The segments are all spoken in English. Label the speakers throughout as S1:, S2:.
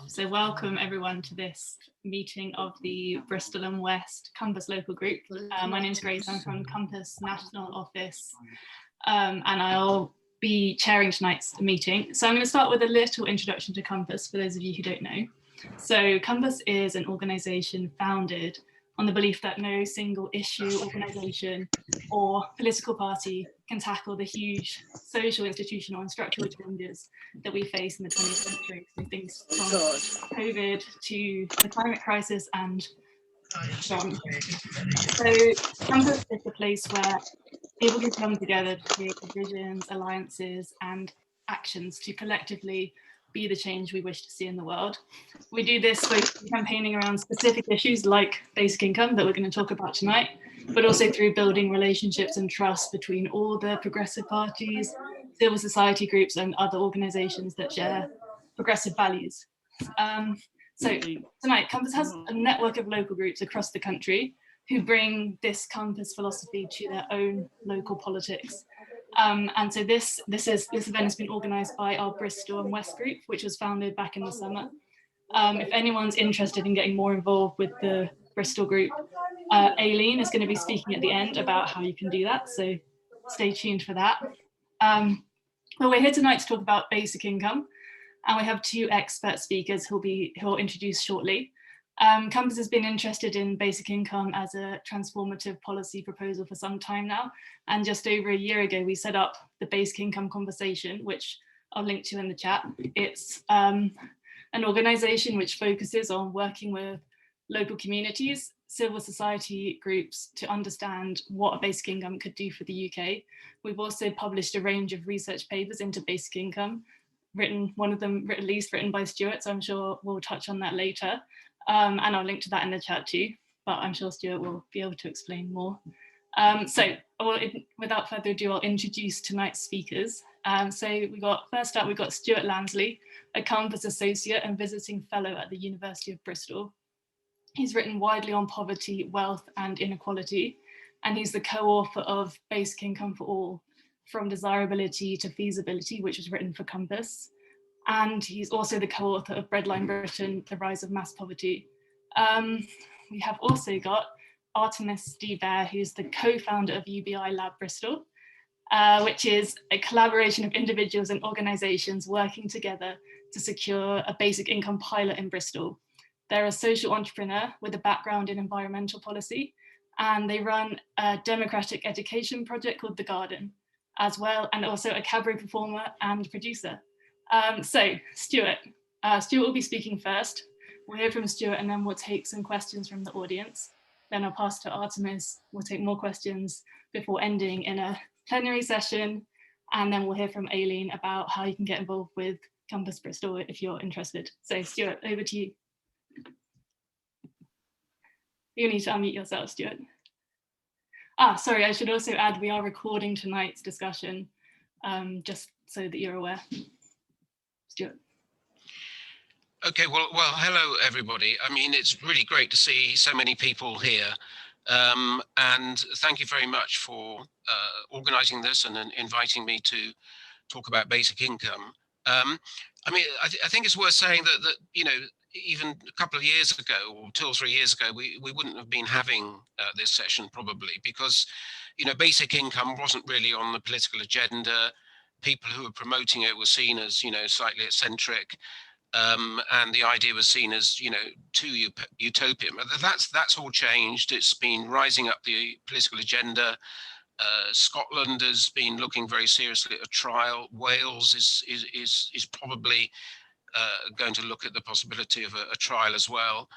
S1: So welcome everyone to this meeting of the Bristol and West Compass local group. My name is Grace, I'm from Compass National Office, and I'll be chairing tonight's meeting. So I'm going to start with a little introduction to Compass for those of you who don't know. So Compass is an organisation founded on the belief that no single issue, organisation or political party can tackle the huge social, institutional and structural changes that we face in the 20th century. So things from COVID to the climate crisis and so on. So Compass is the place where people can come together to create visions, alliances and actions to collectively be the change we wish to see in the world. We do this by campaigning around specific issues like basic income that we're going to talk about tonight, but also through building relationships and trust between all the progressive parties, civil society groups and other organisations that share progressive values. So tonight, Compass has a network of local groups across the country who bring this Compass philosophy to their own local politics. And so this event has been organised by our Bristol and West group, which was founded back in the summer. If anyone's interested in getting more involved with the Bristol group, Aileen is going to be speaking at the end about how you can do that, so stay tuned for that. Well, we're here tonight to talk about basic income, and we have two expert speakers who will introduce shortly. Compass has been interested in basic income as a transformative policy proposal for some time now, and just over a year ago we set up the Basic Income Conversation, which I'll link to in the chat. It's an organisation which focuses on working with local communities, civil society groups to understand what a basic income could do for the UK. We've also published a range of research papers into basic income, one of them written by Stewart, so I'm sure we'll touch on that later. And I'll link to that in the chat too, but I'm sure Stewart will be able to explain more. So without further ado, I'll introduce tonight's speakers. So first up, we've got Stewart Lansley, a Compass Associate and Visiting Fellow at the University of Bristol. He's written widely on poverty, wealth and inequality, and he's the co-author of Basic Income for All, From Desirability to Feasibility, which was written for Compass. And he's also the co-author of Breadline Britain, The Rise of Mass Poverty. We have also got Artemis D, who's the co-founder of UBILab Bristol, which is a collaboration of individuals and organisations working together to secure a basic income pilot in Bristol. They're a social entrepreneur with a background in environmental policy, and they run a democratic education project called The Garden as well, and also a cabaret performer and producer. So Stewart will be speaking first. We'll hear from Stewart and then we'll take some questions from the audience. Then I'll pass to Artemis. We'll take more questions before ending in a plenary session. And then we'll hear from Aileen about how you can get involved with Compass Bristol if you're interested. So Stewart, over to you. You need to unmute yourself, Stewart. Sorry, I should also add we are recording tonight's discussion, just so that you're aware. Stewart.
S2: Okay, well, hello everybody. I mean, it's really great to see so many people here, and thank you very much for organising this and inviting me to talk about basic income. I mean, I think it's worth saying that you know, even a couple of years ago or 2 or 3 years ago, we wouldn't have been having this session probably because, you know, basic income wasn't really on the political agenda. People who were promoting it were seen as, you know, slightly eccentric, and the idea was seen as, you know, too utopian. But that's all changed. It's been rising up the political agenda. Scotland has been looking very seriously at a trial. Wales is probably going to look at the possibility of a trial as well.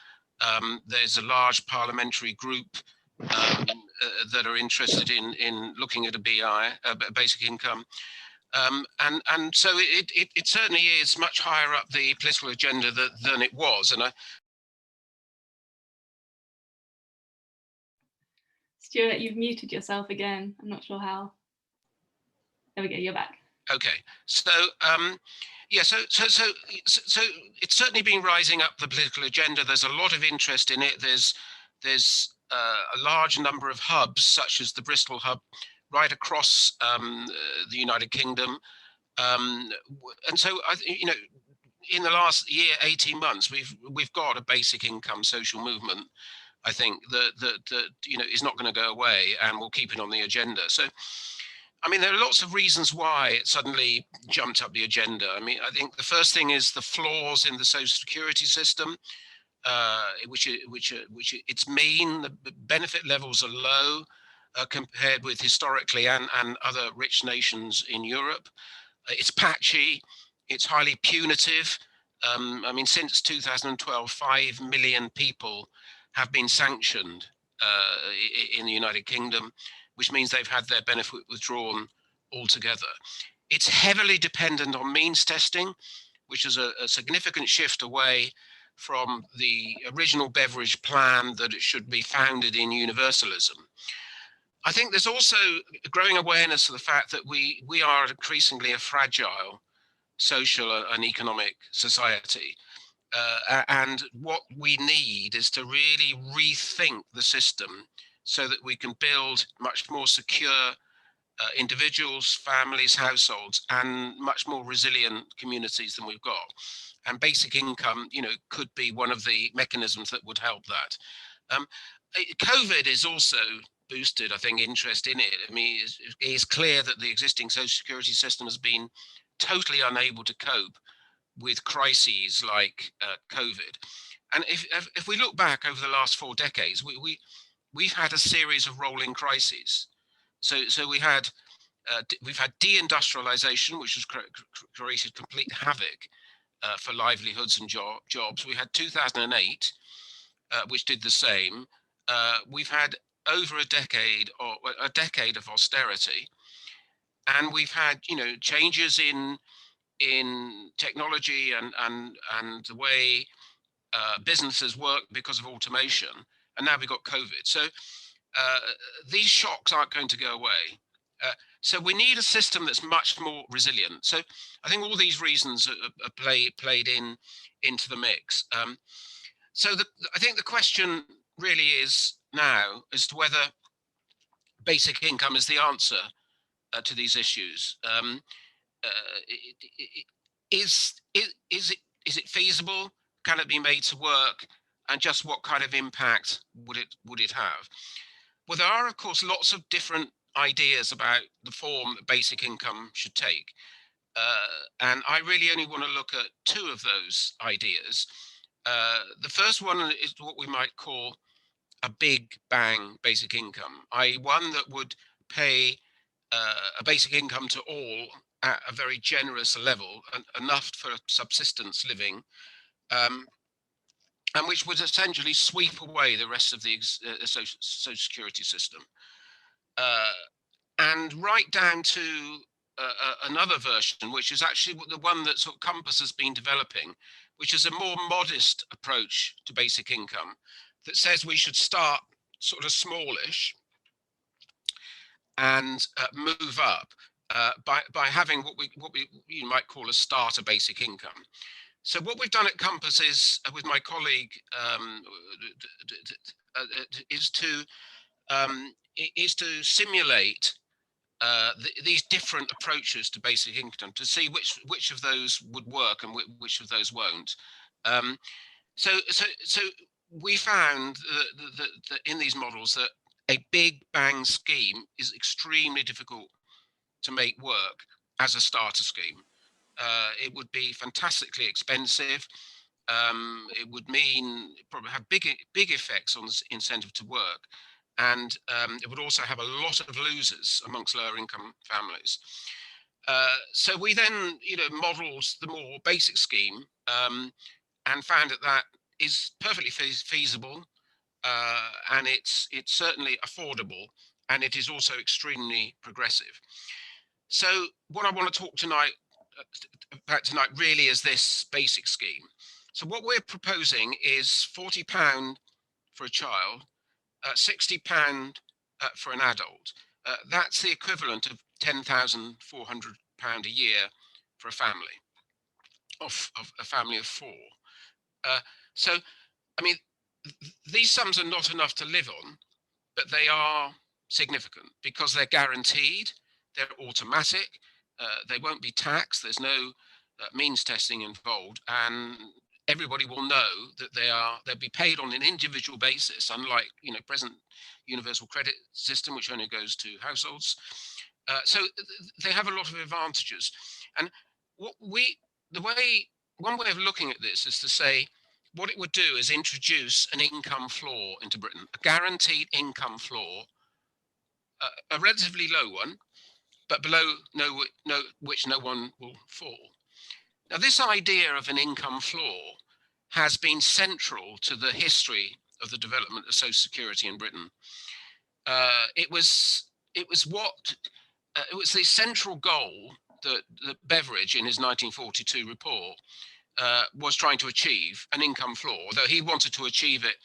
S2: There's a large parliamentary group that are interested in looking at a basic income. And so it certainly is much higher up the political agenda than it was. And
S1: Stewart, you've muted yourself again. I'm not sure how. There we go, you're back.
S2: Okay, so yeah, so it's certainly been rising up the political agenda. There's a lot of interest in it. There's a large number of hubs, such as the Bristol hub, right across the United Kingdom, and so you know, in the last year, 18 months, we've got a basic income social movement, I think, that is not going to go away and will keep it on the agenda. So, I mean, there are lots of reasons why it suddenly jumped up the agenda. I mean, I think the first thing is the flaws in the social security system, which it's mean. The benefit levels are low compared with historically and other rich nations in Europe. It's patchy. It's highly punitive. I mean, since 2012, 5 million people have been sanctioned in the United Kingdom, which means they've had their benefit withdrawn altogether. It's heavily dependent on means testing, which is a significant shift away from the original Beveridge plan that it should be founded in universalism. I think there's also a growing awareness of the fact that we are increasingly a fragile social and economic society. And what we need is to really rethink the system so that we can build much more secure individuals, families, households, and much more resilient communities than we've got. And basic income, could be one of the mechanisms that would help that. COVID is also boosted, I think, interest in it. I mean, it's clear that the existing social security system has been totally unable to cope with crises like COVID. And if we look back over the last 4 decades, we've had a series of rolling crises. So we've had deindustrialization, which has created complete havoc for livelihoods and jobs. We had 2008, which did the same. We've had over a decade of austerity, and we've had changes in technology and the way businesses work because of automation, and now we've got COVID. So these shocks aren't going to go away. So we need a system that's much more resilient. So I think all these reasons are played into the mix. So I think the question really is now as to whether basic income is the answer to these issues. Is it feasible? Can it be made to work? And just what kind of impact would it have? Well, there are, of course, lots of different ideas about the form that basic income should take. And I really only want to look at 2 of those ideas. The first one is what we might call a big bang basic income, i.e. one that would pay a basic income to all at a very generous level, enough for subsistence living, and which would essentially sweep away the rest of the social security system. And right down to another version, which is actually the one that sort of Compass has been developing, which is a more modest approach to basic income that says we should start sort of smallish and move up by having what you might call a starter basic income. So what we've done at Compass is, with my colleague, is to simulate these different approaches to basic income to see which of those would work and which of those won't. So we found that in these models that a big bang scheme is extremely difficult to make work as a starter scheme. It would be fantastically expensive. It would mean probably have big effects on the incentive to work, and it would also have a lot of losers amongst lower income families. So we then, modelled the more basic scheme and found that is perfectly feasible, and it's certainly affordable, and it is also extremely progressive. So what I want to talk about tonight really is this basic scheme. So what we're proposing is £40 for a child, £60 for an adult. That's the equivalent of £10,400 a year for a family, of a family of 4. So, I mean, these sums are not enough to live on, but they are significant because they're guaranteed, they're automatic, they won't be taxed, there's no means testing involved, and everybody will know that they'll be paid on an individual basis, unlike present universal credit system, which only goes to households. So they have a lot of advantages. And what one way of looking at this is to say what it would do is introduce an income floor into Britain, a guaranteed income floor, a relatively low one, but below which no one will fall. Now, this idea of an income floor has been central to the history of the development of social security in Britain. It was the central goal that Beveridge, in his 1942 report, was trying to achieve, an income floor, although he wanted to achieve it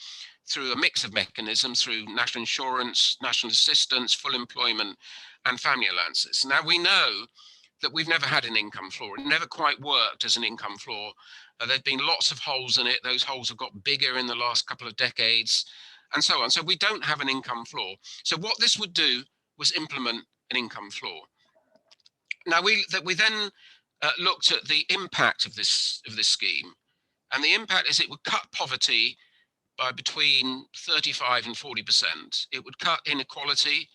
S2: through a mix of mechanisms, through national insurance, national assistance, full employment, and family allowances. Now, we know that we've never had an income floor. It never quite worked as an income floor. There've been lots of holes in it. Those holes have got bigger in the last couple of decades, and so on. So we don't have an income floor. So what this would do was implement an income floor. Now, we then looked at the impact of this scheme, and the impact is it would cut poverty by between 35 and 40%. It would cut inequality,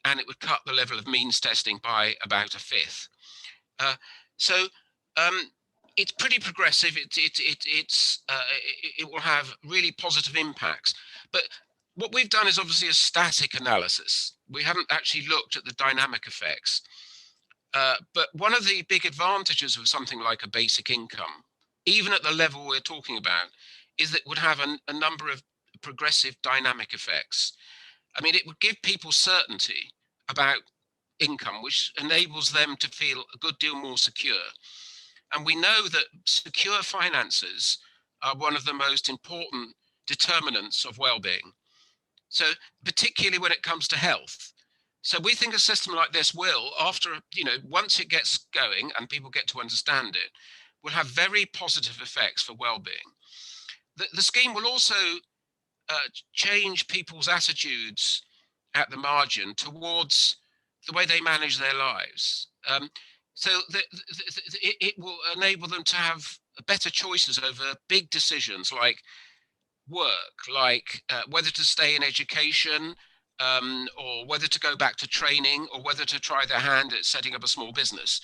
S2: and it would cut the level of means testing by about a fifth. So it's pretty progressive. It will have really positive impacts. But what we've done is obviously a static analysis. We haven't actually looked at the dynamic effects. But one of the big advantages of something like a basic income, even at the level we're talking about, is that it would have a number of progressive dynamic effects. I mean, it would give people certainty about income, which enables them to feel a good deal more secure. And we know that secure finances are one of the most important determinants of well-being. So particularly when it comes to health. So we think a system like this will, once it gets going and people get to understand it, will have very positive effects for well-being. The scheme will also change people's attitudes at the margin towards the way they manage their lives. So it will enable them to have better choices over big decisions like work, like whether to stay in education, or whether to go back to training, or whether to try their hand at setting up a small business.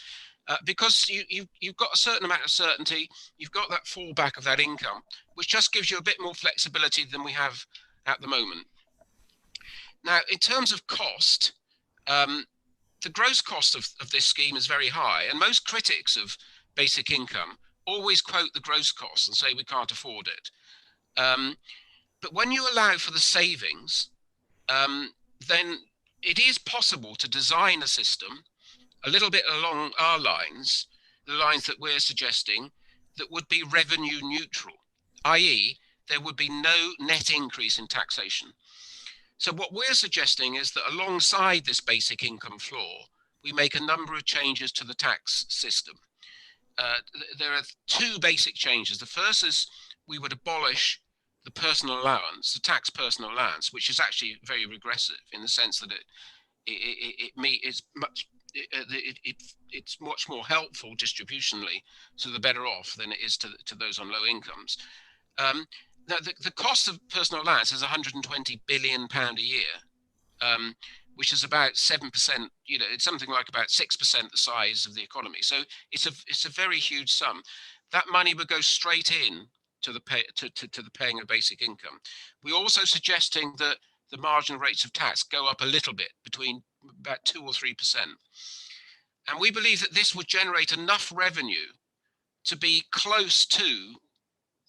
S2: Because you've got a certain amount of certainty, you've got that fallback of that income, which just gives you a bit more flexibility than we have at the moment. Now, in terms of cost, the gross cost of this scheme is very high, and most critics of basic income always quote the gross cost and say we can't afford it. But when you allow for the savings, then it is possible to design a system a little bit along our lines, the lines that we're suggesting, that would be revenue neutral, i.e. there would be no net increase in taxation. So what we're suggesting is that alongside this basic income floor, we make a number of changes to the tax system. There are two basic changes. The first is we would abolish the personal allowance, the tax personal allowance, which is actually very regressive in the sense that it's much more helpful distributionally to the better off than it is to those on low incomes. Now, the cost of personal allowance is £120 billion a year, which is about 7%. It's something like about 6% the size of the economy. So it's a very huge sum. That money would go straight in to the paying of basic income. We're also suggesting that the marginal rates of tax go up a little bit, between about 2 or 3%. And we believe that this would generate enough revenue to be close to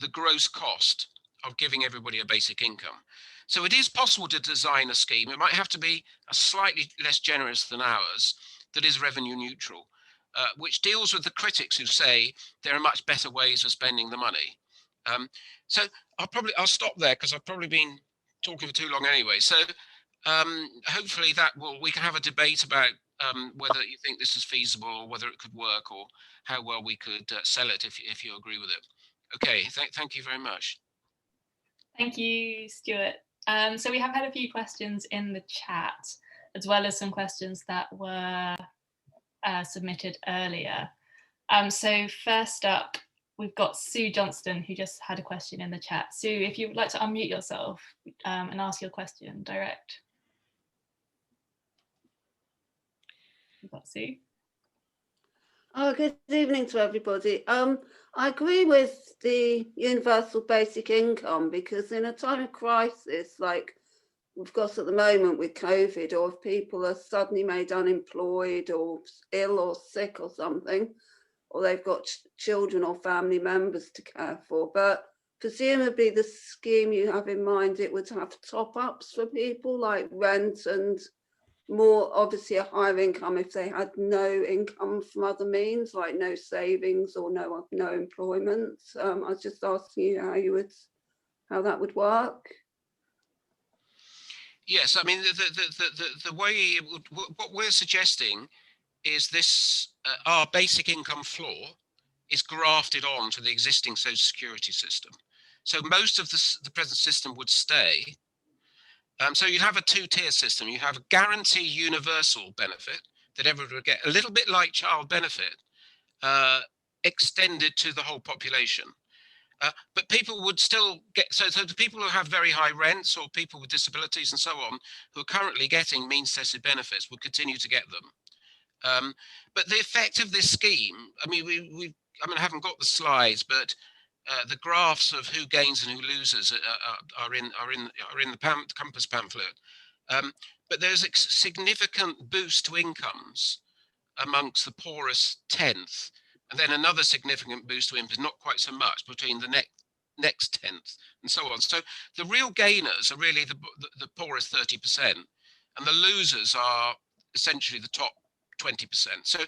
S2: the gross cost of giving everybody a basic income. So it is possible to design a scheme. It might have to be a slightly less generous than ours, that is revenue neutral, which deals with the critics who say there are much better ways of spending the money. So I'll stop there because I've probably been talking for too long anyway. So hopefully we can have a debate about whether you think this is feasible, or whether it could work, or how well we could sell it if you agree with it. Okay, thank you very much.
S1: Thank you, Stewart. So we have had a few questions in the chat, as well as some questions that were submitted earlier. So first up, we've got Sue Johnston, who just had a question in the chat. Sue, if you would like to unmute yourself and ask your question direct. We've got Sue.
S3: Oh, good evening to everybody. I agree with the universal basic income, because in a time of crisis like we've got at the moment with COVID, or if people are suddenly made unemployed or ill or sick or something, or they've got children or family members to care for. But presumably the scheme you have in mind, it would have top-ups for people like rent and more, obviously a higher income if they had no income from other means, like no savings or no employment. I was just asking you how that would work.
S2: Yes, I mean the way it would, what we're suggesting is this: our basic income floor is grafted on to the existing social security system. So most of the present system would stay. So you'd have a two-tier system. You have a guarantee universal benefit that everyone would get, a little bit like child benefit, extended to the whole population. But people would still get, so the people who have very high rents or people with disabilities and so on, who are currently getting means-tested benefits, would continue to get them. But the effect of this scheme, I mean, I haven't got the slides, but the graphs of who gains and who loses are in the Compass pamphlet. But there's a significant boost to incomes amongst the poorest tenth, and then another significant boost to incomes, not quite so much, between the next tenth, and so on. So the real gainers are really the poorest 30%, and the losers are essentially the top 20%. So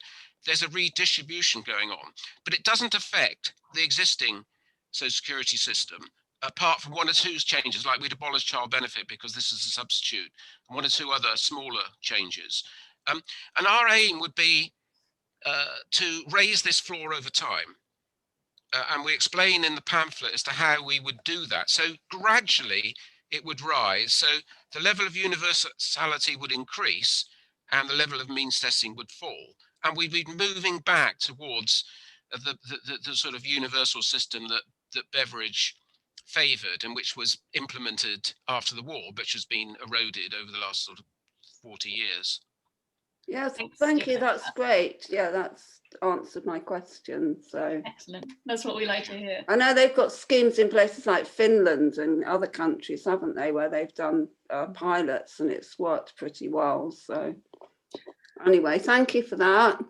S2: there's a redistribution going on, but it doesn't affect the existing social security system, apart from one or two changes, like we'd abolish child benefit because this is a substitute, and one or two other smaller changes. And our aim would be to raise this floor over time. And we explain in the pamphlet as to how we would do that. So gradually it would rise. So the level of universality would increase and the level of means testing would fall. And we'd be moving back towards the sort of universal system that Beveridge favoured and which was implemented after the war, but has been eroded over the last sort of 40 years.
S3: Yes, thank you. That's great. Yeah, that's answered my question. So
S1: excellent. That's what we like to hear.
S3: I know they've got schemes in places like Finland and other countries, haven't they, where they've done pilots and it's worked pretty well. So anyway, thank you for that.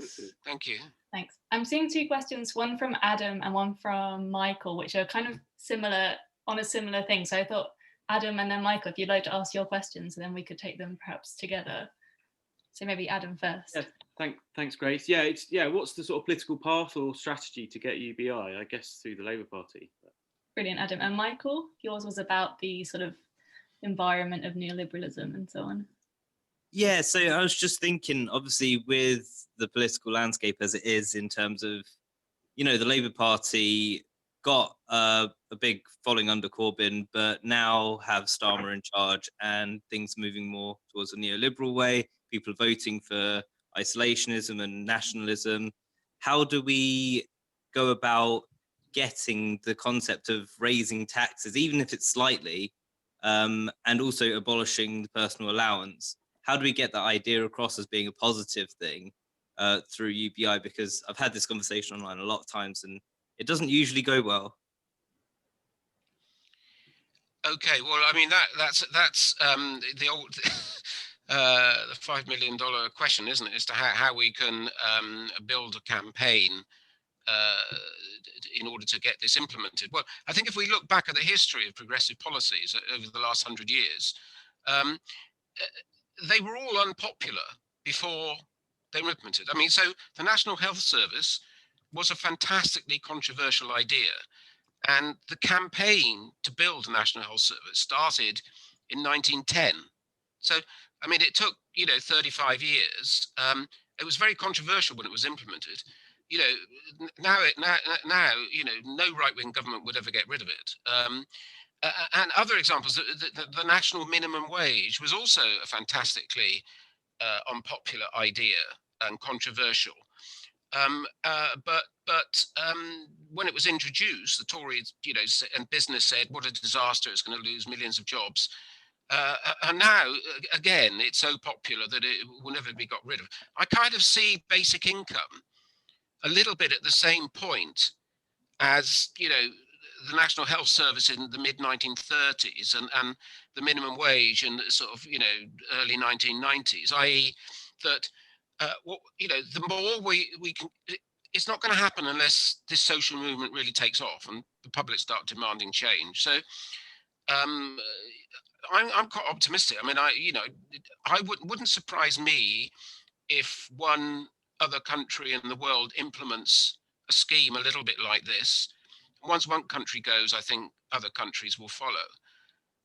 S2: Thank you.
S1: Thanks. I'm seeing two questions, one from Adam and one from Michael, which are kind of similar on a similar thing. So I thought, Adam and then Michael, if you'd like to ask your questions, and then we could take them perhaps together. So maybe Adam first.
S4: Yeah, thanks, Grace. What's the sort of political path or strategy to get UBI? I guess through the Labour Party.
S1: Brilliant, Adam. And Michael, yours was about the sort of environment of neoliberalism and so on.
S5: Yeah, so I was just thinking, obviously, with the political landscape as it is in terms of, the Labour Party got a big following under Corbyn, but now have Starmer in charge and things moving more towards a neoliberal way. People voting for isolationism and nationalism. How do we go about getting the concept of raising taxes, even if it's slightly, and also abolishing the personal allowance? How do we get that idea across as being a positive thing through UBI? Because I've had this conversation online a lot of times and it doesn't usually go well.
S2: Okay, well, I mean, that's the old the $5 million question, isn't it, as to how we can build a campaign in order to get this implemented. Well, I think if we look back at the history of progressive policies over the last 100 years, they were all unpopular before they were implemented. I mean, so the National Health Service was a fantastically controversial idea. And the campaign to build a National Health Service started in 1910. So, I mean, it took, 35 years. It was very controversial when it was implemented. Now, no right-wing government would ever get rid of it. And other examples, the national minimum wage was also a fantastically unpopular idea and controversial. When it was introduced, the Tories, and business said, "What a disaster! It's going to lose millions of jobs." And now, again, it's so popular that it will never be got rid of. I kind of see basic income a little bit at the same point as, the National Health Service in the mid 1930s and the minimum wage in the sort of, early 1990s, i.e. that, the more we can, it's not going to happen unless this social movement really takes off and the public start demanding change. So I'm quite optimistic. I mean, wouldn't surprise me if one other country in the world implements a scheme a little bit like this. Once one country goes, I think other countries will follow.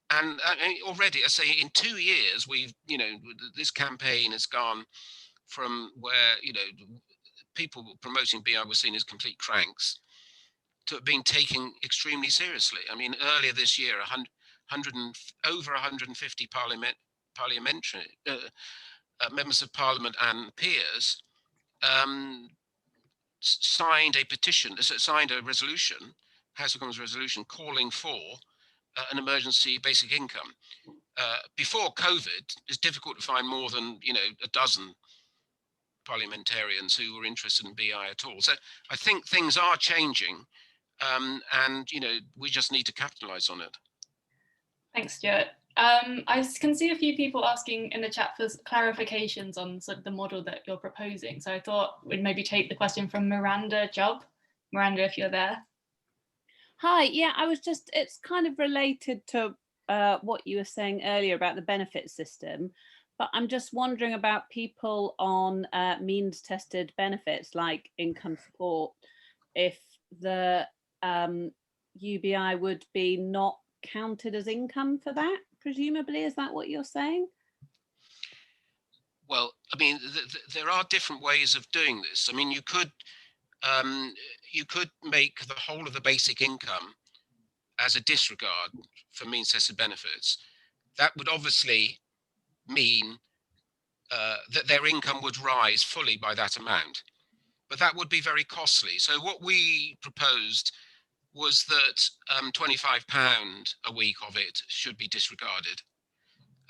S2: And already, I say, in 2 years, we've, this campaign has gone from where, people promoting BI were seen as complete cranks to being taken extremely seriously. I mean, earlier this year, over 150 parliamentary members of parliament and peers signed a resolution, House of Commons resolution, calling for an emergency basic income. Before COVID, it's difficult to find more than a dozen parliamentarians who were interested in BI at all. So I think things are changing, and we just need to capitalise on it.
S1: Thanks, Stuart. I can see a few people asking in the chat for clarifications on sort of the model that you're proposing. So I thought we'd maybe take the question from Miranda Job. Miranda, if you're there.
S6: Hi, yeah, it's kind of related to what you were saying earlier about the benefit system, but I'm just wondering about people on means tested benefits like income support, if the UBI would be not counted as income for that, presumably. Is that what you're saying?
S2: Well, I mean, there are different ways of doing this. I mean, you could make the whole of the basic income as a disregard for means tested benefits. That would obviously mean that their income would rise fully by that amount, but that would be very costly. So what we proposed was that £25 a week of it should be disregarded,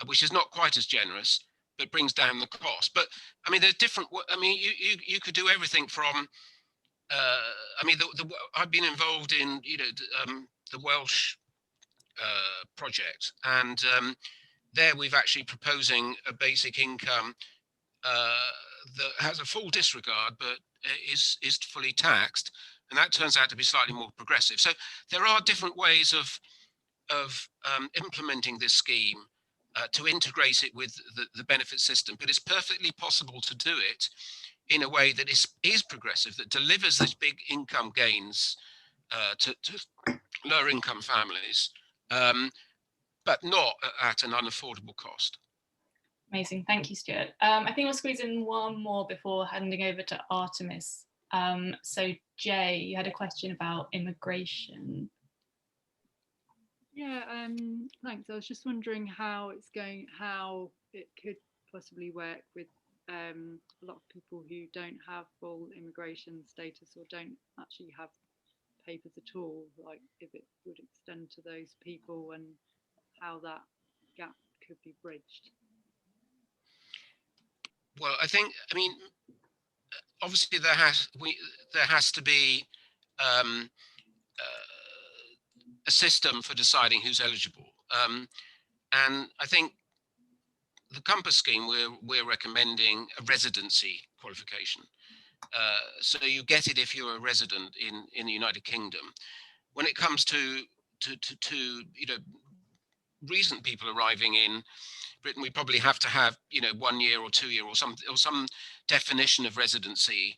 S2: which is not quite as generous, but brings down the cost. But I mean, there's different. I mean, you could do everything from. I mean, I've been involved in the Welsh project, and there we've actually proposing a basic income that has a full disregard, but is fully taxed. And that turns out to be slightly more progressive. So there are different ways of implementing this scheme to integrate it with the benefit system. But it's perfectly possible to do it in a way that is progressive, that delivers these big income gains to lower income families, but not at an unaffordable cost.
S1: Amazing, thank you, Stuart. I think we'll squeeze in one more before handing over to Artemis. So Jay, you had a question about immigration.
S7: Yeah, thanks. I was just wondering how it could possibly work with a lot of people who don't have full immigration status or don't actually have papers at all, like if it would extend to those people and how that gap could be bridged.
S2: Well, I mean, obviously there has to be a system for deciding who's eligible, and I think the Compass scheme we're recommending a residency qualification, so you get it if you're a resident in the United Kingdom. When it comes to recent people arriving in Britain, we probably have to have 1 year or 2 year or some definition of residency.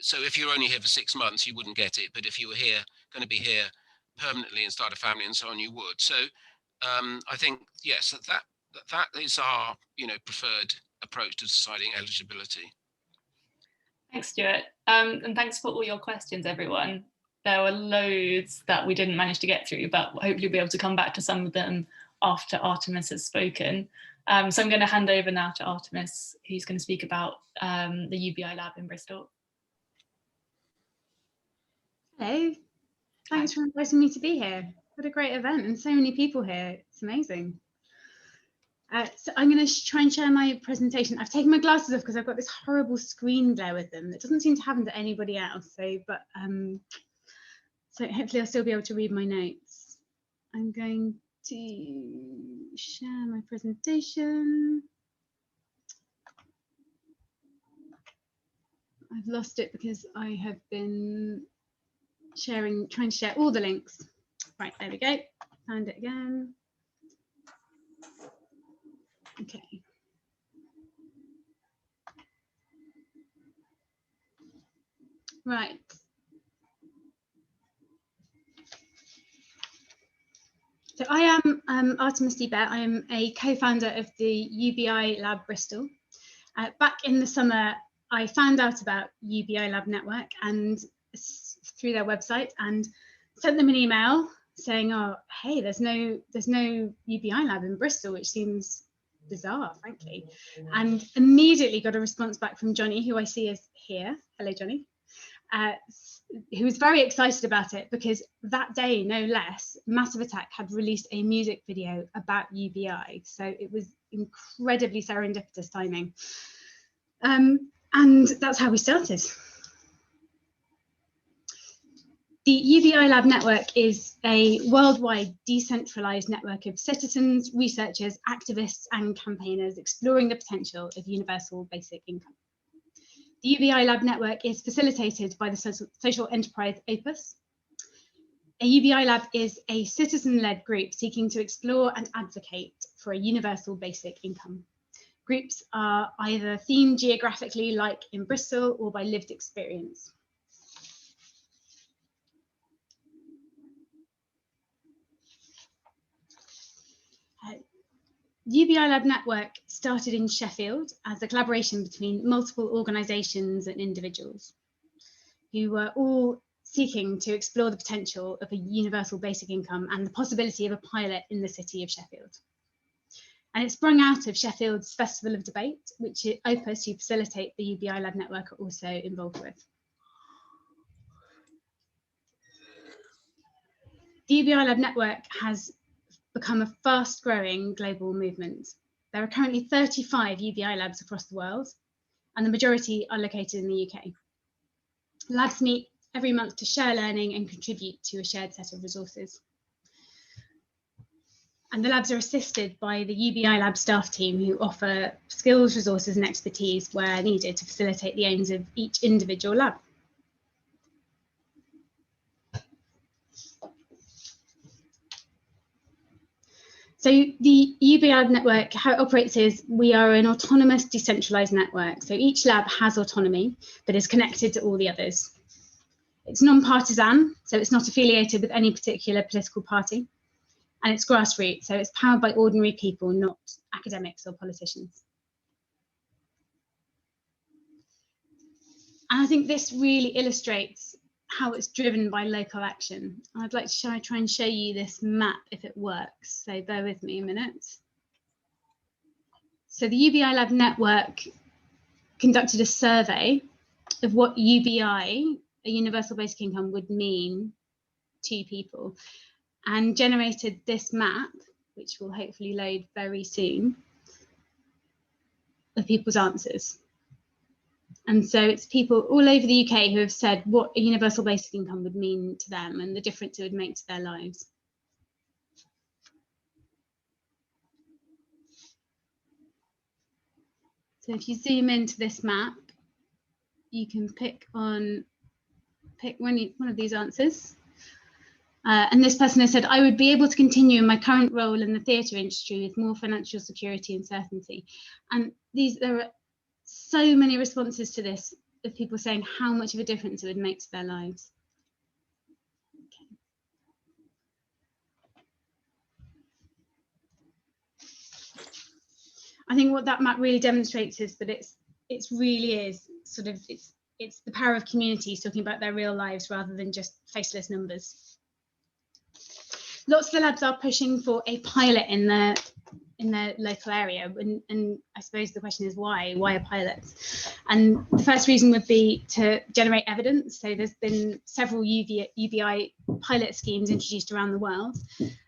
S2: So if you're only here for 6 months, you wouldn't get it, but if you were going to be here permanently and start a family and so on, you would. So I think yes, that is our preferred approach to deciding eligibility.
S1: Thanks, Stuart, and thanks for all your questions, everyone. There were loads that we didn't manage to get through, but hopefully we'll be able to come back to some of them after Artemis has spoken. So I'm going to hand over now to Artemis, who's going to speak about the UBILab in Bristol.
S8: Hello, thanks for inviting me to be here. What a great event, and so many people here. It's amazing. So I'm going to try and share my presentation. I've taken my glasses off because I've got this horrible screen glare with them. It doesn't seem to happen to anybody else. So hopefully I'll still be able to read my notes. I'm going to share my presentation. I've lost it because I have been trying to share all the links. Right, there we go. Found it again. Okay. Right. So I am Artemis D. I am a co-founder of the UBILab Bristol. Back in the summer, I found out about UbiLab Network and through their website, and sent them an email saying, "Oh, hey, there's no UBILab in Bristol," which seems bizarre, frankly. And immediately got a response back from Johnny, who I see is here. Hello, Johnny. Who was very excited about it because that day, no less, Massive Attack had released a music video about UBI. So it was incredibly serendipitous timing. And that's how we started. The UbiLab Network is a worldwide decentralized network of citizens, researchers, activists, and campaigners exploring the potential of universal basic income. The UbiLab Network is facilitated by the social enterprise Opus. A UbiLab is a citizen-led group seeking to explore and advocate for a universal basic income. Groups are either themed geographically, like in Bristol, or by lived experience. UbiLab Network started in Sheffield as a collaboration between multiple organisations and individuals who were all seeking to explore the potential of a universal basic income and the possibility of a pilot in the city of Sheffield. And it sprung out of Sheffield's Festival of Debate, which Opus, who facilitate the UbiLab Network, are also involved with. The UbiLab Network has become a fast-growing global movement. There are currently 35 UBI labs across the world, and the majority are located in the UK. Labs meet every month to share learning and contribute to a shared set of resources. And the labs are assisted by the UBILab staff team who offer skills, resources, and expertise where needed to facilitate the aims of each individual lab. So the UBILab network, how it operates is we are an autonomous decentralized network. So each lab has autonomy, but is connected to all the others. It's non-partisan, so it's not affiliated with any particular political party. And it's grassroots, so it's powered by ordinary people, not academics or politicians. And I think this really illustrates how it's driven by local action. I'd like to try and show you this map if it works, so bear with me a minute. So the UBILab network conducted a survey of what UBI, a universal basic income, would mean to people, and generated this map, which will hopefully load very soon, of people's answers. And so it's people all over the UK who have said what a universal basic income would mean to them and the difference it would make to their lives. So if you zoom into this map, you can pick one of these answers. And this person has said, I would be able to continue in my current role in the theatre industry with more financial security and certainty. And there are so many responses to this of people saying how much of a difference it would make to their lives. Okay. I think what that map really demonstrates is that it really is sort of, it's the power of communities talking about their real lives rather than just faceless numbers. lots of the labs are pushing for a pilot in their local area, and I suppose the question is why a pilot? And the first reason would be to generate evidence. So there's been several UBI pilot schemes introduced around the world,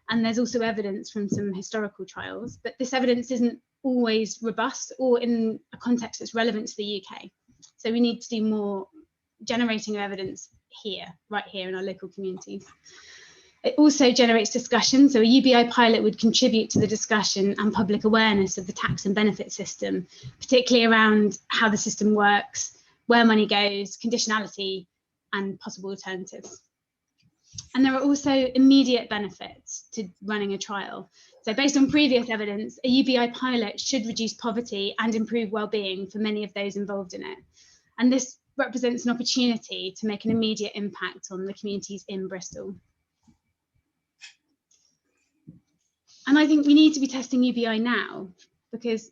S8: and there's also evidence from some historical trials, but this evidence isn't always robust or in a context that's relevant to the UK. So we need to do more generating of evidence right here in our local communities. It also generates discussion. So a UBI pilot would contribute to the discussion and public awareness of the tax and benefit system, particularly around how the system works, where money goes, conditionality, and possible alternatives. And there are also immediate benefits to running a trial. So based on previous evidence, a UBI pilot should reduce poverty and improve well-being for many of those involved in it. And this represents an opportunity to make an immediate impact on the communities in Bristol. And I think we need to be testing UBI now, because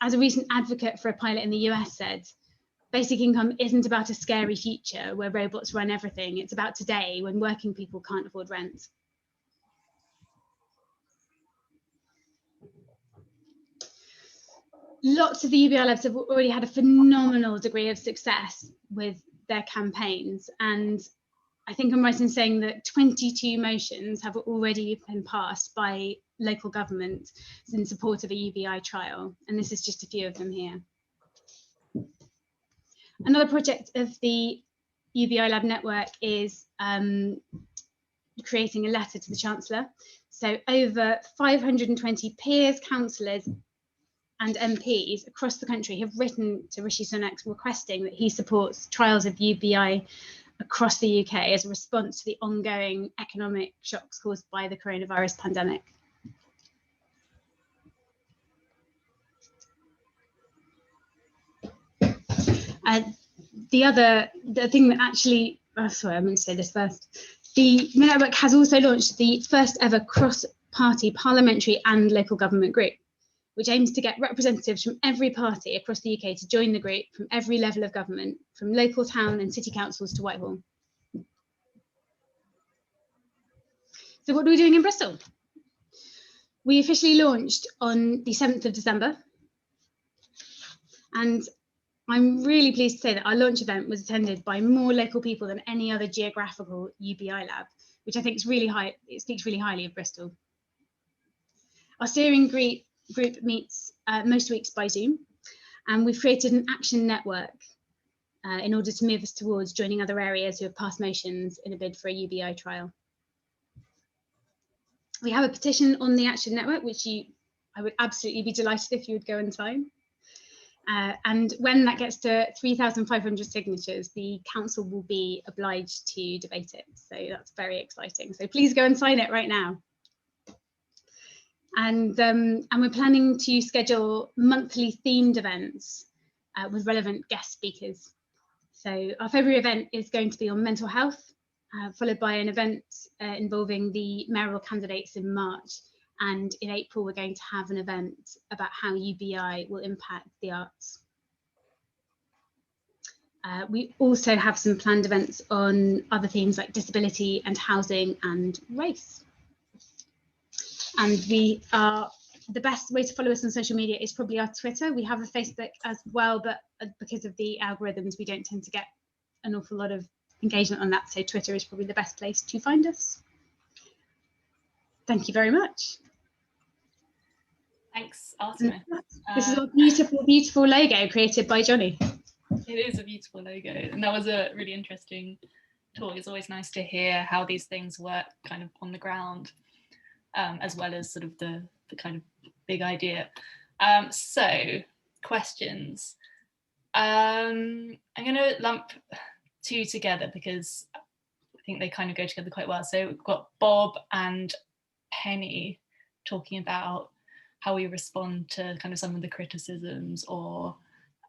S8: as a recent advocate for a pilot in the US said, basic income isn't about a scary future where robots run everything. It's about today when working people can't afford rent. Lots of the UBI labs have already had a phenomenal degree of success with their campaigns. And I think I'm right in saying that 22 motions have already been passed by local government in support of a UBI trial. And this is just a few of them here. Another project of the UBILab network is creating a letter to the Chancellor. So over 520 peers, councillors and MPs across the country have written to Rishi Sunak requesting that he supports trials of UBI across the UK as a response to the ongoing economic shocks caused by the coronavirus pandemic. The thing that actually, sorry, I'm going to say this first. The network has also launched the first ever cross-party parliamentary and local government group, which aims to get representatives from every party across the UK to join the group from every level of government, from local town and city councils to Whitehall. So what are we doing in Bristol? We officially launched on the 7th of December. And I'm really pleased to say that our launch event was attended by more local people than any other geographical UBI lab, which I think is really high. It speaks really highly of Bristol. Our steering group meets most weeks by Zoom, and we've created an action network in order to move us towards joining other areas who have passed motions in a bid for a UBI trial. We have a petition on the action network, which I would absolutely be delighted if you would go and sign. And when that gets to 3,500 signatures, the council will be obliged to debate it. So that's very exciting. So please go and sign it right now. And we're planning to schedule monthly themed events with relevant guest speakers. So our February event is going to be on mental health, followed by an event involving the mayoral candidates in March. And in April, we're going to have an event about how UBI will impact the arts. We also have some planned events on other themes like disability and housing and race. And the best way to follow us on social media is probably our Twitter. We have a Facebook as well, but because of the algorithms, we don't tend to get an awful lot of engagement on that. So Twitter is probably the best place to find us. Thank you very much.
S1: Thanks, Artemis.
S8: This is a beautiful, beautiful logo created by Johnny.
S1: It is a beautiful logo, and that was a really interesting talk. It's always nice to hear how these things work kind of on the ground, as well as sort of the kind of big idea. So, questions. I'm going to lump two together because I think they kind of go together quite well. So we've got Bob and Penny talking about how we respond to kind of some of the criticisms or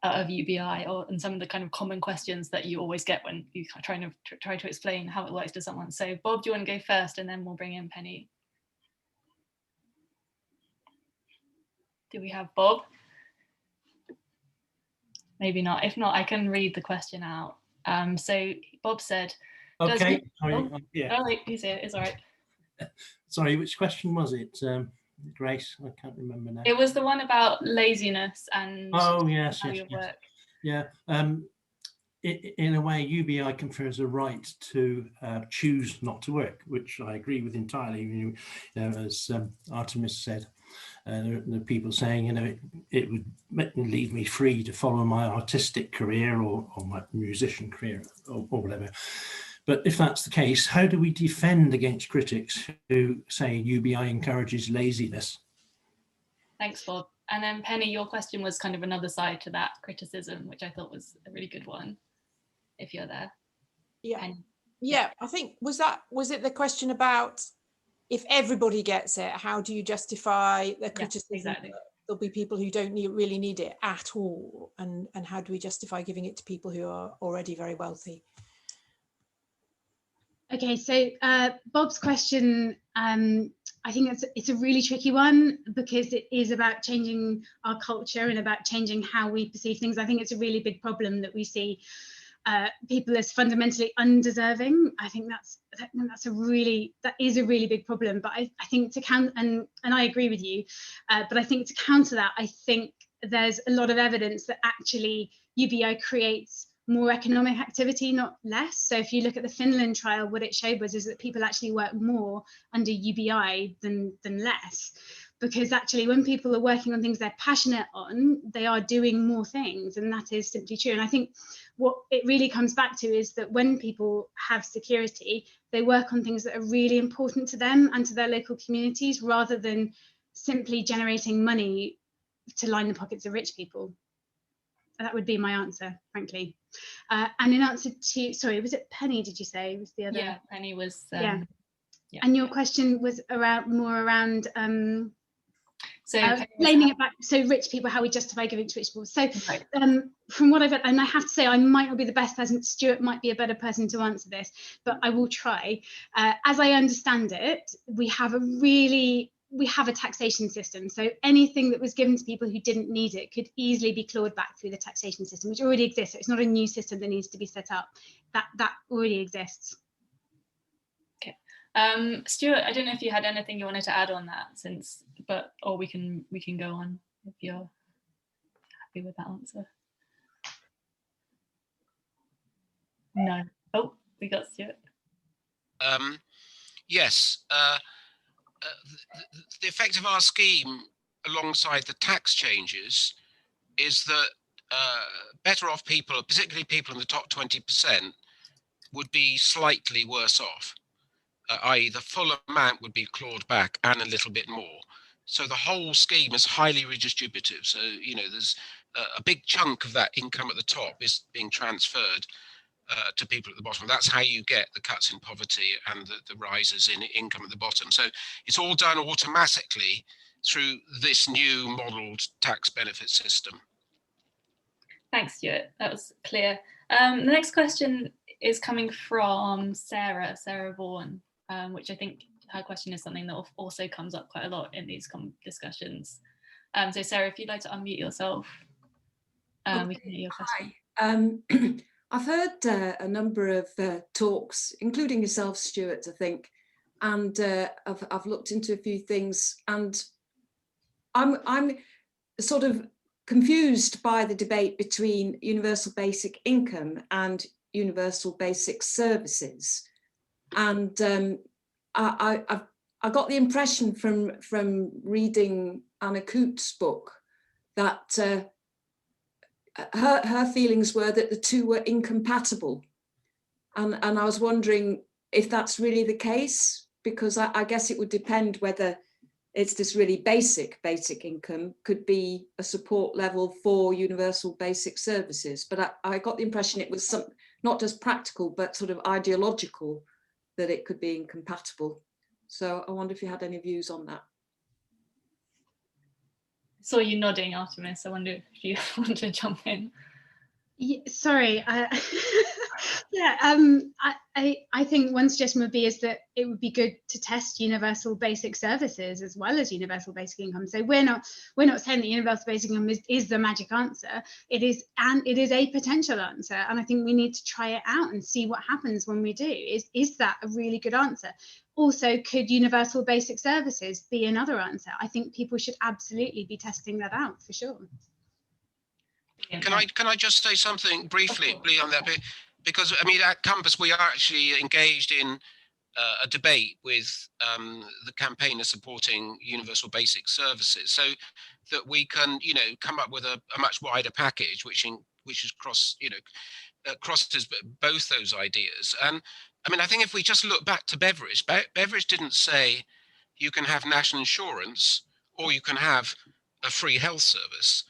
S1: of UBI, and some of the kind of common questions that you always get when you try to explain how it works to someone. So Bob, do you want to go first, and then we'll bring in Penny? Do we have Bob? Maybe not. If not, I can read the question out. So Bob said,
S9: okay,
S1: yeah. Oh, wait, he's here. It's all right.
S9: Sorry, which question was it, Grace? I can't remember now.
S1: It was the one about laziness and
S9: Oh, yes,
S1: how
S9: yes,
S1: your
S9: yes.
S1: work.
S9: Yeah. In a way, UBI confers a right to choose not to work, which I agree with entirely. You know, as Artemis said, there are people saying, you know, it would leave me free to follow my artistic career or my musician career or whatever. But if that's the case, how do we defend against critics who say UBI encourages laziness?
S1: Thanks, Bob. And then Penny, your question was kind of another side to that criticism, which I thought was a really good one, if you're there.
S10: Yeah.
S1: Penny.
S10: Yeah, I think, was it the question about if everybody gets it, how do you justify the criticism?
S1: Yeah, exactly.
S10: There'll be people who don't really need it at all, and how do we justify giving it to people who are already very wealthy?
S8: Okay, so Bob's question, I think it's a really tricky one because it is about changing our culture and about changing how we perceive things. I think it's a really big problem that we see people as fundamentally undeserving. I think that is a really big problem. But I think to counter, and I agree with you, but I think to counter that, I think there's a lot of evidence that actually UBI creates more economic activity, not less. So if you look at the Finland trial, what it showed is that people actually work more under UBI than less, because actually when people are working on things they're passionate on, they are doing more things, and that is simply true. And I think what it really comes back to is that when people have security, they work on things that are really important to them and to their local communities, rather than simply generating money to line the pockets of rich people. That would be my answer, frankly. And in answer to, sorry, was it Penny, did you say? Was the other?
S1: Yeah, Penny was.
S8: Yeah. And your question was more around blaming it back. So rich people, how we justify giving to rich people. So from what I've read, and I have to say, I might not be the best person, Stewart might be a better person to answer this, but I will try. As I understand it, we have a taxation system. So anything that was given to people who didn't need it could easily be clawed back through the taxation system, which already exists. So it's not a new system that needs to be set up. That already exists.
S1: Okay. Stewart, I don't know if you had anything you wanted to add on that, or we can go on if you're happy with that answer. No. Oh, we got Stewart.
S2: Yes. The effect of our scheme alongside the tax changes is that better off people, particularly people in the top 20%, would be slightly worse off, i.e. the full amount would be clawed back and a little bit more. So the whole scheme is highly redistributive. So, you know, there's a big chunk of that income at the top is being transferred to people at the bottom. That's how you get the cuts in poverty and the rises in income at the bottom. So it's all done automatically through this new modelled tax benefit system.
S1: Thanks, Stewart. That was clear. The next question is coming from Sarah Vaughan, which I think her question is something that also comes up quite a lot in these discussions. So Sarah, if you'd like to unmute yourself, we can hear your question.
S11: Hi. I've heard a number of talks, including yourself, Stewart, I think, and I've looked into a few things, and I'm sort of confused by the debate between universal basic income and universal basic services. And I got the impression from reading Anna Coot's book that her feelings were that the two were incompatible. And I was wondering if that's really the case, because I guess it would depend whether it's this really basic income could be a support level for universal basic services. But I got the impression it was not just practical, but sort of ideological, that it could be incompatible. So I wonder if you had any views on that.
S1: Saw you nodding, Artemis. I wonder if you want to jump in.
S8: Yeah, sorry. I think one suggestion would be is that it would be good to test universal basic services as well as universal basic income. So we're not saying that universal basic income is the magic answer. It is a potential answer, and I think we need to try it out and see what happens when we do. Is that a really good answer? Also, could universal basic services be another answer? I think people should absolutely be testing that out for sure.
S2: Can I just say something briefly on that bit? Because I mean, at Compass, we are actually engaged in a debate with the campaign of supporting universal basic services, so that we can, come up with a much wider package, which is crosses both those ideas. And I mean, I think if we just look back to Beveridge didn't say you can have national insurance or you can have a free health service.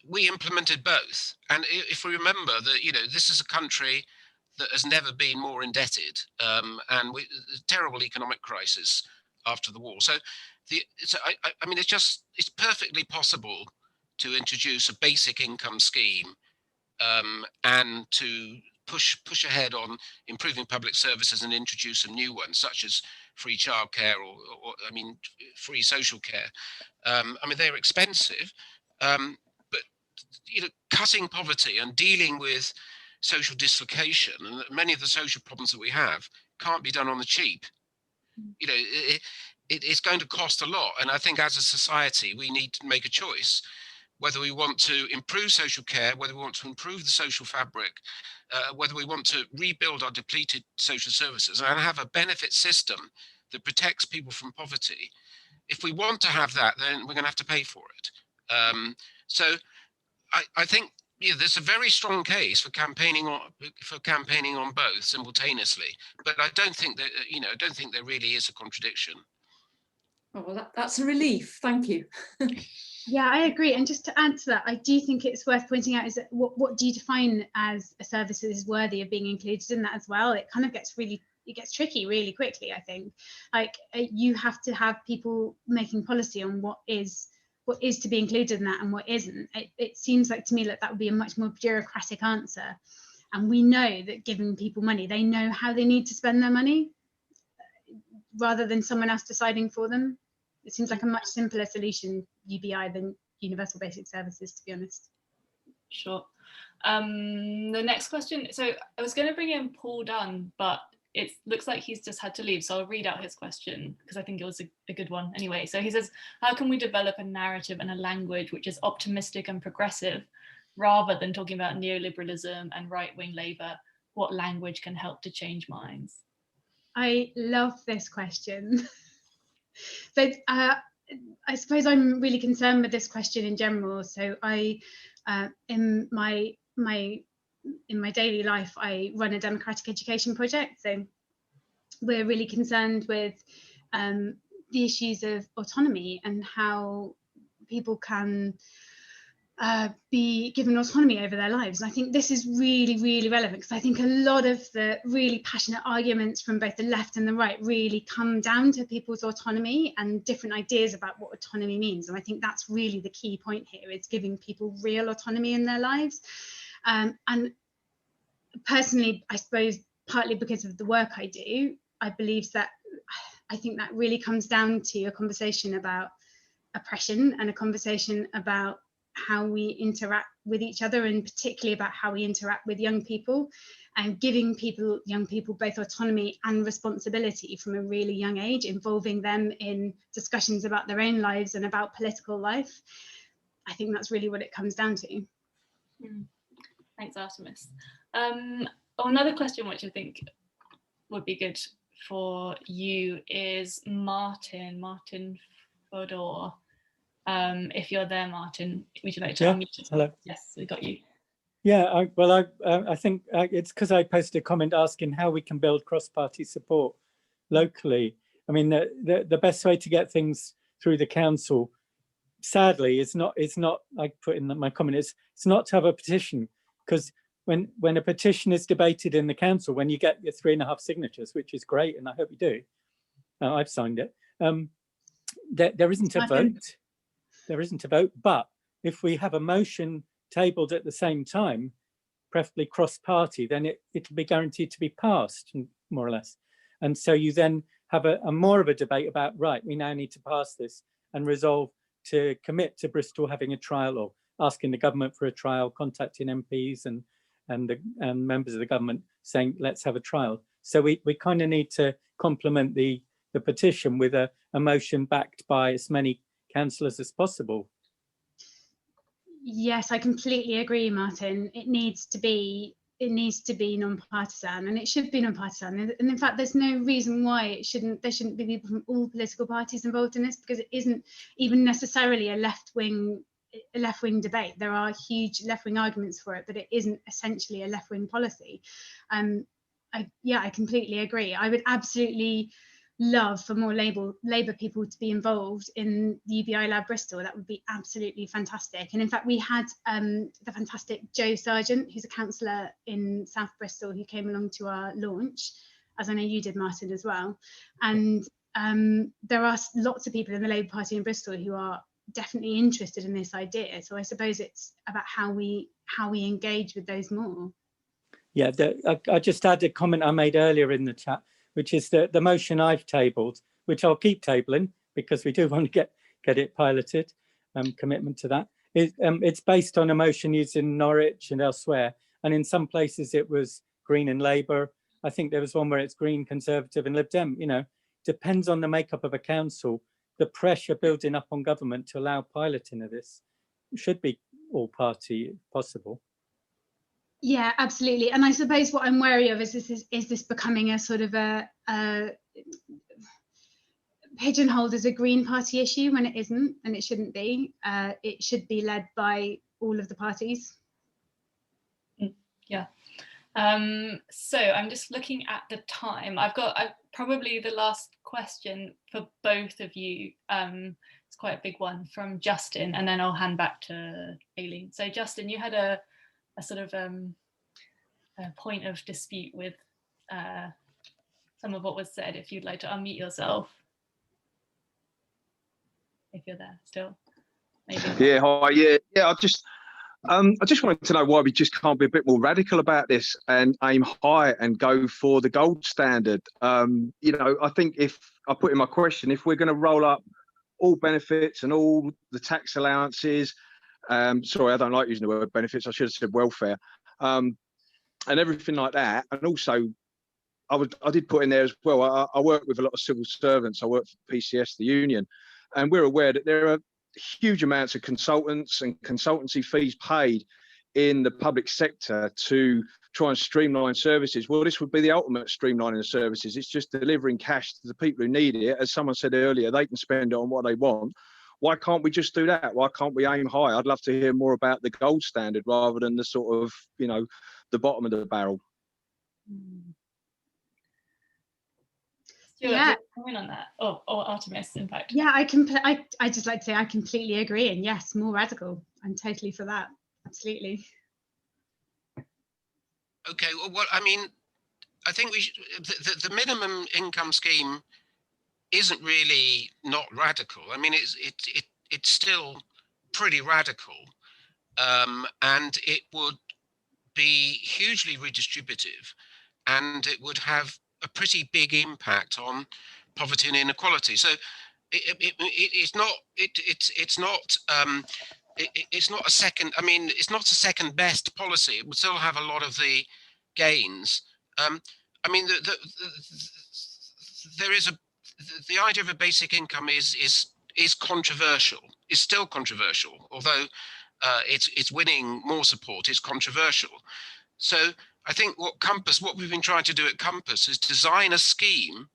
S2: We implemented both, and if we remember that, this is a country that has never been more indebted, and terrible economic crisis after the war. So, I mean, it's perfectly possible to introduce a basic income scheme, and to push ahead on improving public services and introduce some new ones, such as free childcare or I mean, free social care. I mean, they're expensive. But cutting poverty and dealing with social dislocation and many of the social problems that we have can't be done on the cheap. It's going to cost a lot, and I think as a society we need to make a choice whether we want to improve social care, whether we want to improve the social fabric, whether we want to rebuild our depleted social services and have a benefit system that protects people from poverty. If we want to have that, then we're going to have to pay for it. So I think there's a very strong case for campaigning on both simultaneously, but I don't think that I don't think there really is a contradiction.
S11: Oh, well, that's a relief. Thank you.
S8: Yeah, I agree. And just to add to that, I do think it's worth pointing out is that what do you define as a service that is worthy of being included in that as well? It kind of gets tricky really quickly. I think like you have to have people making policy on what is to be included in that and what isn't. It seems like to me that would be a much more bureaucratic answer. And we know that giving people money, they know how they need to spend their money rather than someone else deciding for them. It seems like a much simpler solution, UBI, than universal basic services, to be honest.
S1: Sure. The next question. So I was going to bring in Paul Dunn, but it looks like he's just had to leave. So I'll read out his question because I think it was a good one anyway. So he says, how can we develop a narrative and a language which is optimistic and progressive rather than talking about neoliberalism and right-wing Labour? What language can help to change minds?
S8: I love this question. But I suppose I'm really concerned with this question in general. So I, in my daily life, I run a democratic education project. So we're really concerned with the issues of autonomy and how people can be given autonomy over their lives. And I think this is really, really relevant because I think a lot of the really passionate arguments from both the left and the right really come down to people's autonomy and different ideas about what autonomy means. And I think that's really the key point here, is giving people real autonomy in their lives. And personally, I suppose partly because of the work I do, I think that really comes down to a conversation about oppression and a conversation about how we interact with each other, and particularly about how we interact with young people, and giving young people both autonomy and responsibility from a really young age, involving them in discussions about their own lives and about political life. I think that's really what it comes down to.
S1: Thanks, Artemis. Another question which I think would be good for you is Martin Fodor. If you're there, Martin, would you like to unmute yourself?
S12: Hello.
S1: Yes, we got you.
S12: Yeah, I think it's because I posted a comment asking how we can build cross-party support locally. I mean, the best way to get things through the council, sadly, it's not. I put in my comment, it's not to have a petition, because when a petition is debated in the council, when you get your 3.5 signatures, which is great, and I hope you do, I've signed it. There isn't a vote. There isn't a vote, but if we have a motion tabled at the same time, preferably cross-party, then it'll be guaranteed to be passed, more or less. And so you then have a more of a debate about, right, we now need to pass this and resolve to commit to Bristol having a trial, or asking the government for a trial, contacting MPs and members of the government saying, let's have a trial. So we kind of need to complement the petition with a motion backed by as many councillors as possible.
S8: Yes, I completely agree, Martin. It needs to be non-partisan, and it should be non-partisan. And in fact, there's no reason why there shouldn't be people from all political parties involved in this, because it isn't even necessarily a left-wing debate. There are huge left-wing arguments for it, but it isn't essentially a left-wing policy. I completely agree. I would absolutely love for more Labour people to be involved in the UBILab Bristol. That would be absolutely fantastic. And in fact, we had the fantastic Joe Sargent, who's a councillor in South Bristol, who came along to our launch, as I know you did, Martin, as well. And there are lots of people in the Labour Party in Bristol who are definitely interested in this idea. So I suppose it's about how we engage with those more.
S12: Yeah, I just add a comment I made earlier in the chat, which is the motion I've tabled, which I'll keep tabling because we do want to get it piloted, commitment to that. It's based on a motion used in Norwich and elsewhere. And in some places it was Green and Labour. I think there was one where it's Green, Conservative and Lib Dem. You know, depends on the makeup of a council. The pressure building up on government to allow piloting of this should be all party possible.
S8: Yeah, absolutely. And I suppose what I'm wary of is this becoming a sort of a pigeonholed as a Green Party issue when it isn't, and it shouldn't be. It should be led by all of the parties.
S1: Yeah. So I'm just looking at the time. I've probably the last question for both of you. It's quite a big one from Justin, and then I'll hand back to Aileen. So Justin, you had a sort of a point of dispute with some of what was said. If you'd like to unmute yourself, if you're there still. Maybe.
S13: Yeah, hi. Yeah. I just wanted to know why we just can't be a bit more radical about this and aim high and go for the gold standard. You know, I think if I put in my question, if we're going to roll up all benefits and all the tax allowances, sorry, I don't like using the word benefits, I should have said welfare, and everything like that. And also, I did put in there as well, I work with a lot of civil servants. I work for PCS, the union, and we're aware that there are huge amounts of consultants and consultancy fees paid in the public sector to try and streamline services. Well, this would be the ultimate streamlining of services. It's just delivering cash to the people who need it. As someone said earlier, they can spend it on what they want. Why can't we just do that? Why can't we aim high? I'd love to hear more about the gold standard rather than the sort of, you know, the bottom of the barrel.
S1: Stewart,
S8: Yeah.
S1: comment on that, or Artemis, in fact.
S8: Yeah, I just like to say I completely agree, and yes, more radical. I'm totally for that. Absolutely.
S2: Okay, well, I mean, I think we should, the minimum income scheme isn't really not radical. I mean, it's still pretty radical, and it would be hugely redistributive, and it would have a pretty big impact on poverty and inequality. So it's not a second. I mean, it's not a second best policy. It would still have a lot of the gains. I mean, there is the idea of a basic income is controversial. Is still controversial, although it's winning more support. It's controversial. So I think what we've been trying to do at Compass is design a scheme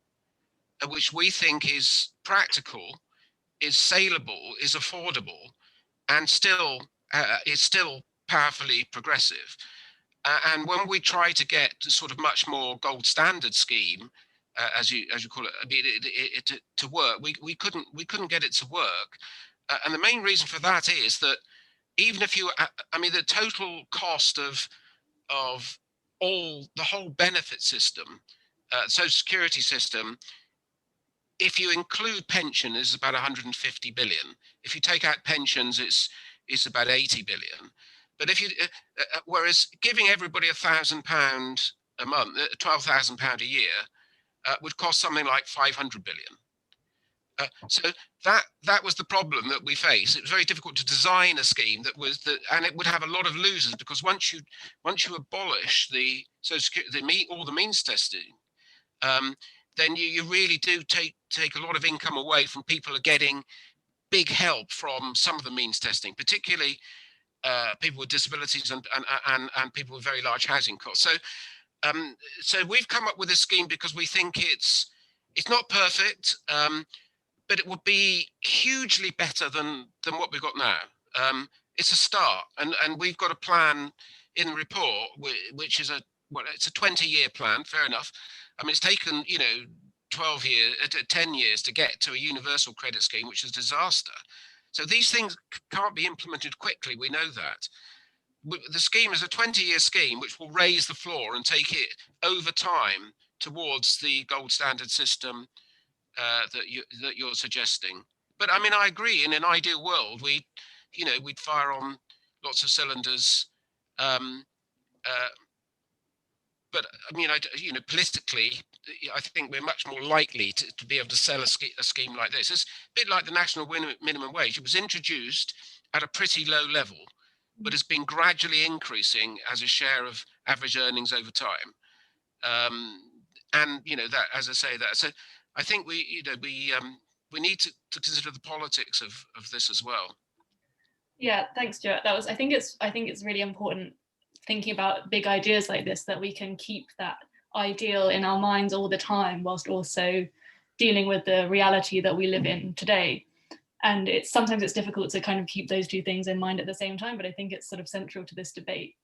S2: which we think is practical, is saleable, is affordable, and is still powerfully progressive. And when we try to get to sort of much more gold standard scheme, as you call it, to work, we couldn't get it to work. And the main reason for that is that even if you, I mean, the total cost of the whole benefit system, social security system, if you include pension, is about 150 billion. If you take out pensions, it's about 80 billion. But if you, whereas giving everybody £1,000 a month, £12,000 a year, would cost something like 500 billion. So that was the problem that we faced. It was very difficult to design a scheme and it would have a lot of losers, because once you abolish the social security, all the means testing, then you really do take a lot of income away from people who are getting big help from some of the means testing, particularly people with disabilities and people with very large housing costs. So we've come up with a scheme because we think it's not perfect, but it would be hugely better than what we've got now. It's a start, and we've got a plan in the report, which is it's a 20-year plan. Fair enough. I mean, it's taken 10 years to get to a universal credit scheme, which is a disaster. So these things can't be implemented quickly. We know that. The scheme is a 20-year scheme, which will raise the floor and take it over time towards the gold standard system that you're suggesting. But I mean, I agree. In an ideal world, we'd fire on lots of cylinders. But I mean, politically, I think we're much more likely to be able to sell a scheme like this. It's a bit like the national minimum wage. It was introduced at a pretty low level, but has been gradually increasing as a share of average earnings over time. And that, as I say, that. So I think we need to consider the politics of this as well.
S1: Yeah, thanks, Stewart. I think it's really important, thinking about big ideas like this, that we can keep that ideal in our minds all the time, whilst also dealing with the reality that we live in today. And sometimes it's difficult to kind of keep those two things in mind at the same time, but I think it's sort of central to this debate.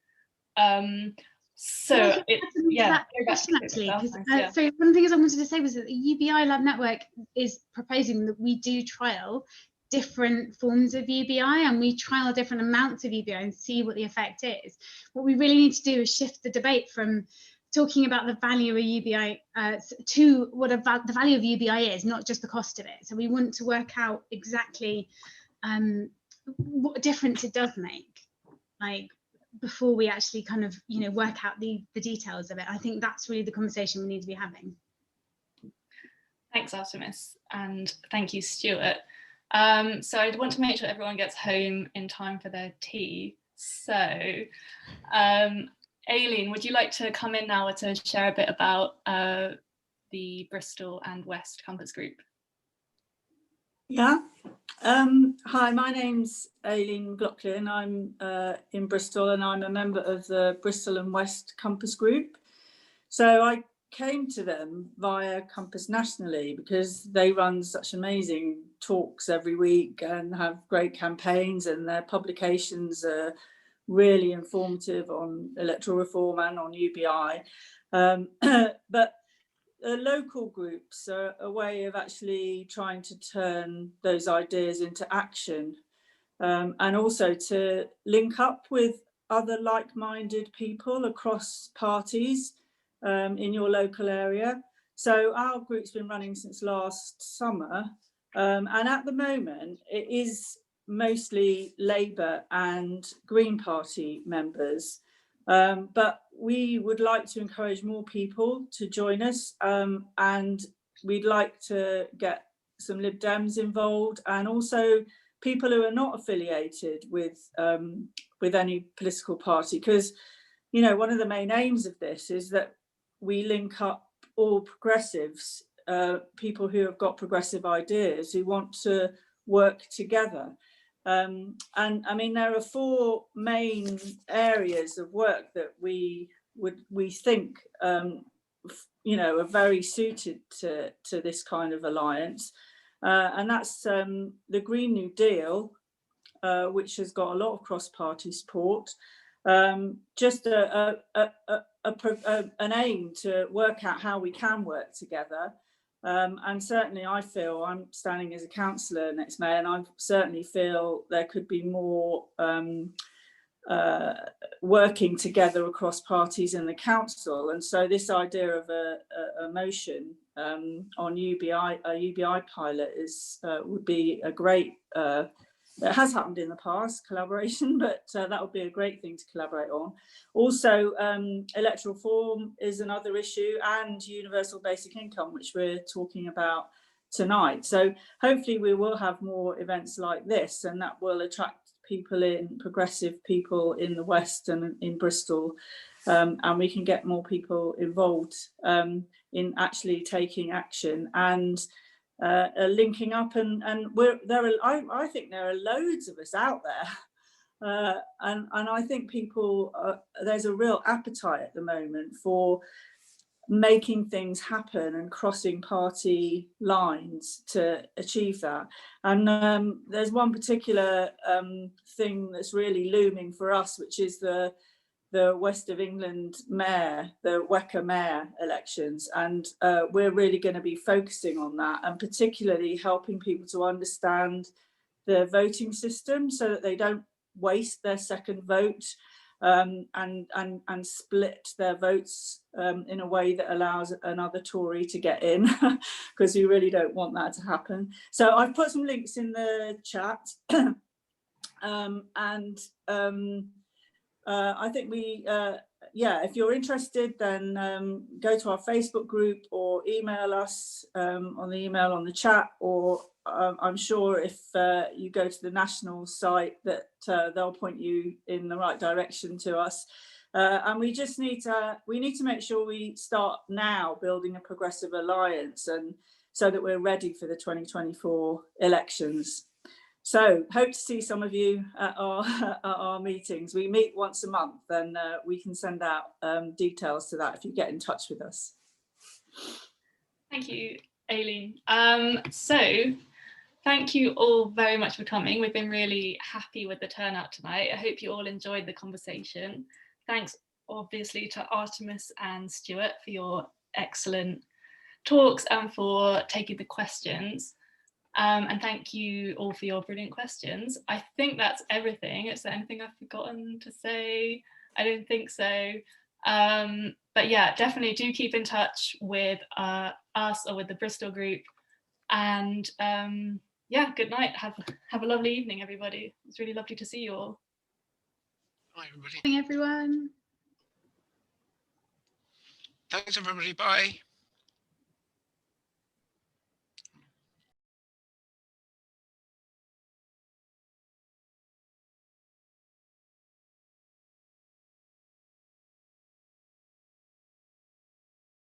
S1: So one
S8: thing I wanted to say was that the UBILab Network is proposing that we do trial different forms of UBI, and we trial different amounts of UBI and see what the effect is. What we really need to do is shift the debate from talking about the value of UBI to what the value of UBI is, not just the cost of it. So we want to work out exactly what difference it does make, like, before we actually kind of work out the details of it. I think that's really the conversation we need to be having.
S1: Thanks, Artemis, and thank you, Stewart. So I want to make sure everyone gets home in time for their tea. So Aileen, would you like to come in now to share a bit about the Bristol and West Campus Group?
S14: Yeah. Hi, my name's Aileen McLaughlin. I'm in Bristol, and I'm a member of the Bristol and West Campus Group. So I came to them via Compass nationally because they run such amazing talks every week and have great campaigns, and their publications are really informative on electoral reform and on UBI. But local groups are a way of actually trying to turn those ideas into action, and also to link up with other like-minded people across parties in your local area. So our group's been running since last summer, and at the moment it is mostly Labour and Green Party members. But we would like to encourage more people to join us, and we'd like to get some Lib Dems involved, and also people who are not affiliated with any political party, because one of the main aims of this is that we link up all progressives, people who have got progressive ideas, who want to work together. And I mean, there are 4 main areas of work that we think are very suited to this kind of alliance, and that's the Green New Deal, which has got a lot of cross-party support. Just an aim to work out how we can work together. And certainly I feel, I'm standing as a councillor next May, and I certainly feel there could be more working together across parties in the council. And so this idea of a motion on UBI, a UBI pilot would be a great, it has happened in the past, collaboration, but that would be a great thing to collaborate on. Also, electoral reform is another issue, and universal basic income, which we're talking about tonight. So hopefully we will have more events like this, and that will attract people in, progressive people in the West and in Bristol, and we can get more people involved in actually taking action and linking up. And I think there are loads of us out there, and I think people there's a real appetite at the moment for making things happen and crossing party lines to achieve that. And there's one particular thing that's really looming for us, which is the West of England mayor, the WECA mayor elections. And we're really going to be focusing on that, and particularly helping people to understand the voting system so that they don't waste their second vote, and split their votes in a way that allows another Tory to get in, because we really don't want that to happen. So I've put some links in the chat, I think we, if you're interested, then go to our Facebook group or email us on the email on the chat, or I'm sure if you go to the national site that they'll point you in the right direction to us. And we just need to make sure we start now building a progressive alliance, and so that we're ready for the 2024 elections. So hope to see some of you at our meetings. We meet once a month, and we can send out details to that if you get in touch with us.
S1: Thank you, Aileen. So thank you all very much for coming. We've been really happy with the turnout tonight. I hope you all enjoyed the conversation. Thanks obviously to Artemis and Stewart for your excellent talks and for taking the questions. And thank you all for your brilliant questions. I think that's everything. Is there anything I've forgotten to say? I don't think so. But yeah, definitely do keep in touch with us or with the Bristol group. And yeah, good night. Have a lovely evening, everybody. It's really lovely to see you all.
S2: Bye, everybody.
S8: Good evening, everyone.
S2: Thanks, everybody. Bye.